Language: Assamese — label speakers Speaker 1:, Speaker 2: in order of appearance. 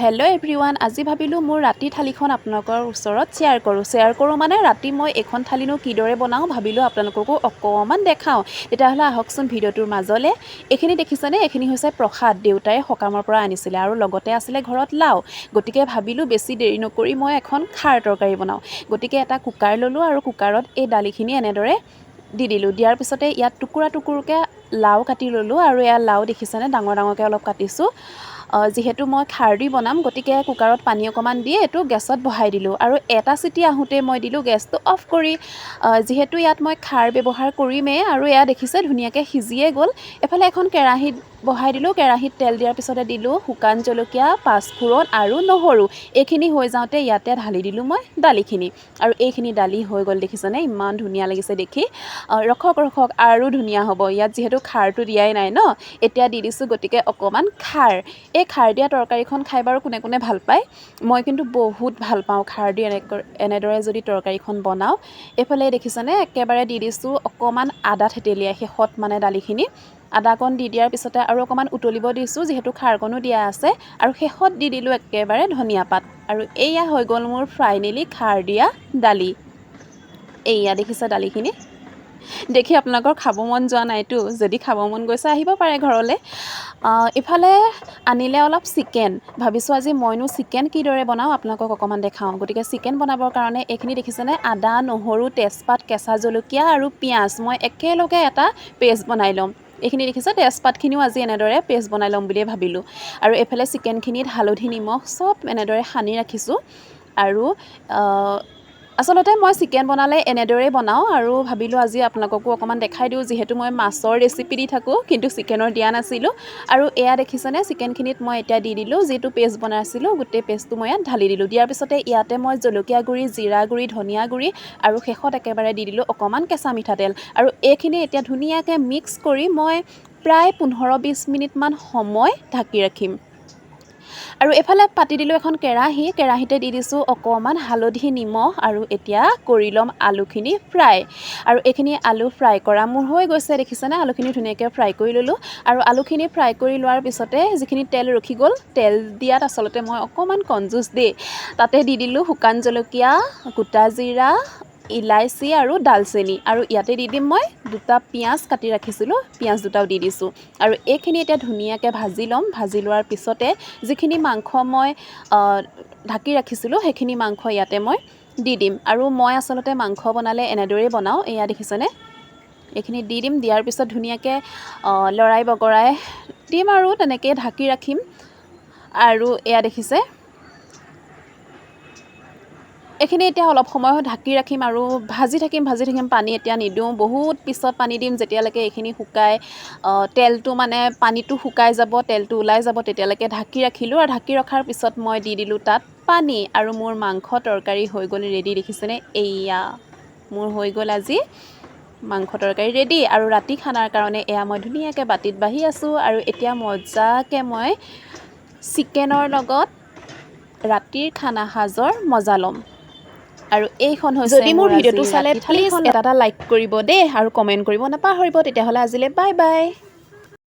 Speaker 1: হেল্ল' এভৰিৱান, আজি ভাবিলোঁ মোৰ ৰাতি থালিখন আপোনালোকৰ ওচৰত শ্বেয়াৰ কৰোঁ মানে ৰাতি মই এখন থালিনো কিদৰে বনাওঁ ভাবিলোঁ আপোনালোককো অকণমান দেখাওঁ। তেতিয়াহ'লে আহকচোন ভিডিঅ'টোৰ মাজলৈ। এইখিনি দেখিছেনে? এইখিনি হৈছে প্ৰসাদ, দেউতাই সকামৰ পৰা আনিছিলে আৰু লগতে আছিলে ঘৰত লাও। গতিকে ভাবিলোঁ বেছি দেৰি নকৰি মই এখন খাৰ তৰকাৰী বনাওঁ। গতিকে এটা কুকাৰ ল'লোঁ আৰু কুকাৰত এই দালিখিনি এনেদৰে দি দিলোঁ। দিয়াৰ পিছতে ইয়াত টুকুৰাকৈ লাও কাটি ল'লোঁ আৰু এয়া লাও দেখিছেনে? ডাঙৰ ডাঙৰকৈ অলপ কাটিছোঁ। যিহেতু মই খাৰ দি বনাম, গতিকে কুকাৰত পানী অকণমান দি এইটো গেছত বহাই দিলোঁ আৰু এটা চিটি আহোঁতে মই দিলোঁ গেছটো অফ কৰি। যিহেতু ইয়াত মই খাৰ ব্যৱহাৰ কৰিমেই আৰু এয়া দেখিছে ধুনীয়াকৈ সিজিয়ে গ'ল। এফালে এখন কেৰাহীত বহাই দিলোঁ। কেৰাহীত তেল দিয়াৰ পিছতে দিলোঁ শুকান জলকীয়া, পাঁচফোৰণ আৰু নহৰু। এইখিনি হৈ যাওঁতে ইয়াতে ঢালি দিলোঁ মই দালিখিনি আৰু এইখিনি দালি হৈ গ'ল। দেখিছেনে? ইমান ধুনীয়া লাগিছে দেখি। ৰখক আৰু ধুনীয়া হ'ব। ইয়াত যিহেতু খাৰটো দিয়াই নাই ন, এতিয়া দি দিছোঁ গতিকে অকণমান খাৰ। এই খাৰ দিয়া তৰকাৰীখন খাই বাৰু কোনে কোনে ভাল পায়? মই কিন্তু বহুত ভাল পাওঁ খাৰ দি এনেদৰে যদি তৰকাৰীখন বনাওঁ। এইফালে দেখিছেনে? একেবাৰে দি দিছোঁ অকণমান আদা থেতেলিয়াই শেষত মানে দালিখিনি। আদাকণ দি দিয়াৰ পিছতে আৰু অকণমান উতলিব দিছোঁ, যিহেতু খাৰকণো দিয়া আছে। আৰু শেষত দি দিলোঁ একেবাৰে ধনিয়া পাত। আৰু এয়া হৈ গ'ল মোৰ ফাইনেলি খাৰ দিয়া দালি। এয়া দেখিছে দালিখিনি? দেখি আপোনালোকৰ খাব মন যোৱা নাইতো? যদি খাব মন গৈছে আহিব পাৰে ঘৰলৈ। ইফালে আনিলে অলপ চিকেন। ভাবিছোঁ আজি মইনো চিকেন কিদৰে বনাওঁ আপোনালোকক অকণমান দেখাওঁ। গতিকে চিকেন বনাবৰ কাৰণে এইখিনি দেখিছেনে? আদা, নহৰু, তেজপাত, কেঁচা জলকীয়া আৰু পিঁয়াজ মই একেলগে এটা পেষ্ট বনাই ল'ম। এইখিনি দেখিছে? তেজপাতখিনিও আজি এনেদৰে পেষ্ট বনাই ল'ম বুলিয়ে ভাবিলোঁ। আৰু এইফালে চিকেনখিনিত হালধি, নিমখ চব এনেদৰে সানি ৰাখিছোঁ। আৰু আচলতে মই চিকেন বনালে এনেদৰেই বনাওঁ আৰু ভাবিলোঁ আজি আপোনালোককো অকণমান দেখাই দিওঁ, যিহেতু মই মাছৰ ৰেচিপি দি থাকোঁ কিন্তু চিকেনৰ দিয়া নাছিলোঁ। আৰু এয়া দেখিছেনে? চিকেনখিনিত মই এতিয়া দি দিলোঁ যিটো পেষ্ট বনাইছিলোঁ, গোটেই পেষ্টটো মই ইয়াত ঢালি দিলোঁ। দিয়াৰ পিছতে ইয়াতে মই জলকীয়া গুড়ি, জিৰা গুড়ি, ধনিয়া গুড়ি আৰু শেষত একেবাৰে দি দিলোঁ অকণমান কেঁচা মিঠাতেল। আৰু এইখিনি এতিয়া ধুনীয়াকৈ মিক্স কৰি মই প্ৰায় 15-20 মিনিটমান সময় ঢাকি ৰাখিম। আৰু এফালে পাতি দিলোঁ এখন কেৰাহীতে দি দিছোঁ অকণমান হালধি, নিমখ আৰু এতিয়া কৰি ল'ম আলুখিনি ফ্ৰাই। আৰু এইখিনি আলু ফ্ৰাই কৰা মোৰ হৈ গৈছে। দেখিছেনে? আলুখিনি ধুনীয়াকৈ ফ্ৰাই কৰি ল'লোঁ। আৰু আলুখিনি ফ্ৰাই কৰি লোৱাৰ পিছতে যিখিনি তেল ৰখি গ'ল, তেল দিয়াত আচলতে মই অকণমান কনজুচ দেই। তাতে দি দিলোঁ শুকান জলকীয়া, গোটা জিৰা, ইলাইচি আৰু ডালচেনি। আৰু ইয়াতে দি দিম মই দুটা পিঁয়াজ কাটি ৰাখিছিলোঁ, পিঁয়াজ দুটাও দি দিছোঁ। আৰু এইখিনি এতিয়া ধুনীয়াকৈ ভাজি ল'ম। ভাজি লোৱাৰ পিছতে যিখিনি মাংস মই ঢাকি ৰাখিছিলোঁ সেইখিনি মাংস ইয়াতে মই দি দিম। আৰু মই আচলতে মাংস বনালে এনেদৰেই বনাওঁ। এয়া দেখিছেনে? এইখিনি দি দিম। দিয়াৰ পিছত ধুনীয়াকৈ লৰাই বগৰাই দিম আৰু তেনেকৈ ঢাকি ৰাখিম। আৰু এয়া দেখিছে? এইখিনি এতিয়া অলপ সময় ঢাকি ৰাখিম আৰু ভাজি থাকিম। পানী এতিয়া নিদিওঁ, বহুত পিছত পানী দিম, যেতিয়ালৈকে এইখিনি শুকাই তেলটো মানে পানীটো শুকাই যাব, তেলটো ওলাই যাব, তেতিয়ালৈকে ঢাকি ৰাখিলোঁ। আৰু ঢাকি ৰখাৰ পিছত মই দি দিলোঁ তাত পানী আৰু মোৰ মাংস তৰকাৰী হৈ গ'ল ৰেডি। দেখিছেনে? এয়া মোৰ হৈ গ'ল আজি মাংস তৰকাৰী ৰেডি। আৰু ৰাতি খানাৰ কাৰণে এয়া মই ধুনীয়াকৈ বাতিত বাঢ়ি আছোঁ। আৰু এতিয়া মজাকৈ মই চিকেনৰ লগত ৰাতিৰ খানা সাজৰ মজা ল'ম। আৰু এইখন হৈছে
Speaker 2: যদি মোৰ ভিডিঅ'টো চালে
Speaker 1: ৰাতি
Speaker 2: প্লিজ
Speaker 1: থালিখন। এটা লাইক কৰিব দেই আৰু কমেণ্ট কৰিব নাপাহৰিব। তেতিয়াহ'লে আজিলৈ বাই বাই।